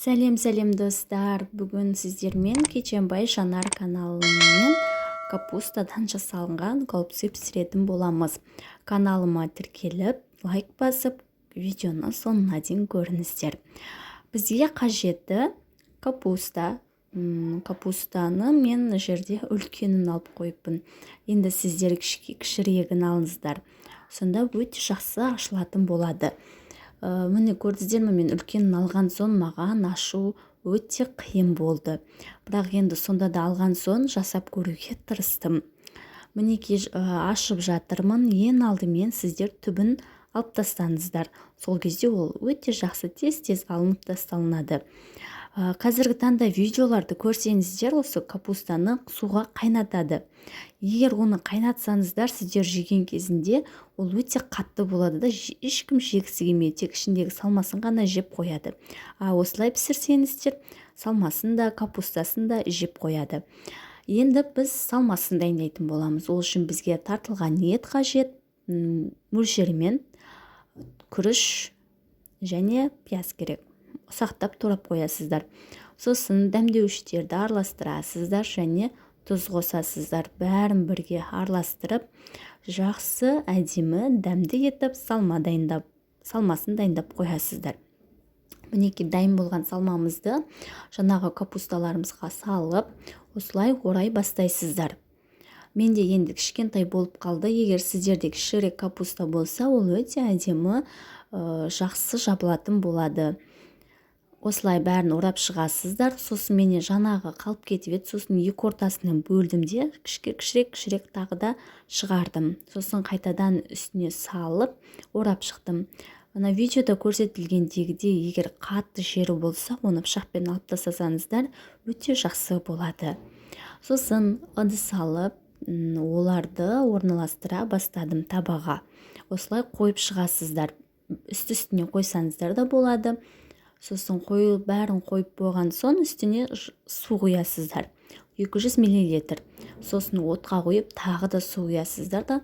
Сәлем достар, бүгін сіздермен Кеченбай Жанар каналымен капустадан жасалынған голубцы пісіретін боламыз. Каналыма тіркеліп, лайк басып, видеоны соңына дейін көріңіздер. Бізге қажетті капуста. Капустаны мен жерде үлкенін алып қойыппын. Енді сіздер кішірегін алыңыздар. Сонда өте жақсы ашылатын болады. Міне көрдіңіздер ме, мен үлкенін алған соң маған ашу өте қиын болды. Бірақ енді сонда да алған соң жасап көруге тырыстым. Мінекей ашып жатырмын. Ең алдымен сіздер түбін алып тастаңыздар. Сол кезде ол өте жақсы тез алынып тасталынады. Қазіргі таңда видеоларды көрсеңіздер, осы капустаны суға қайнатады. Егер оны қайнатсаңыздар, сіздер жеген кезінде ол өте қатты болады да, ешкім жегісі келмейді, тек ішіндегі салмасын ғана жеп қояды. Осылай пісірсеңіздер, салмасын да, капустасын да жеп қояды. Енді біз салмасын дайындайтын боламыз. Ол үшін бізге тартылған ет қажет, мөлшерімен күріш және пияз керек. Ұсақтап турап қоясыздар. Сосын дәмдеуіштерді араластырасыздар және тұз қосасыздар. Бәрін бірге араластырып, жақсы әдемі дәмді етіп салмасын дайындап қоясыздар. Мінекей дайын болған салмамызды жаңағы капусталарымызға салып, осылай орай бастайсыздар. Менде енді кішкентай болып қалды. Егер сіздерде кішірек капуста болса, ол өте әдемі жақсы жабылатын болады. Осылай бәрін орап шығасыздар. Сосын менен жаңағы қалып кетіп еді. Сосын екі ортасынан бөлдім де, кішірек тағы да шығардым. Сосын қайтадан үстіне салып, орап шықтым. Ана видеода көрсетілгендегідей, егер қатты жері болса, оны пышақпен алып тастасаңыздар, өте жақсы болады. Сосын ыдыс алып, оларды орналастыра бастадым табаға. Осылай қойып шығасыздар. Үсті-үстіне қойсаңыздар да болады. Сосын бәрін қойып болған соң үстіне су құясыздар. 200 мл. Сосын отқа қойып, тағы да су құясыздар да,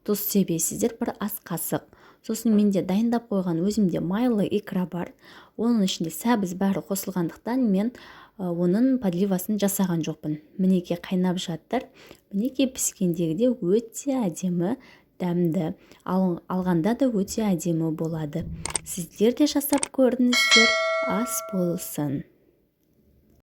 тұз себесіздер, бір ас қасық. Сосын менде дайындап қойған өзімде майлы икра бар. Оның ішінде сәбіз бәрі қосылғандықтан мен оның подливасын жасаған жоқпын. Мінекей қайнап жатыр. Мінекей піскендегіде өте әдемі, дәмді. Алғанда да өте әдемі болады. Сіздер де жасап көріңіздер. Ас болсын.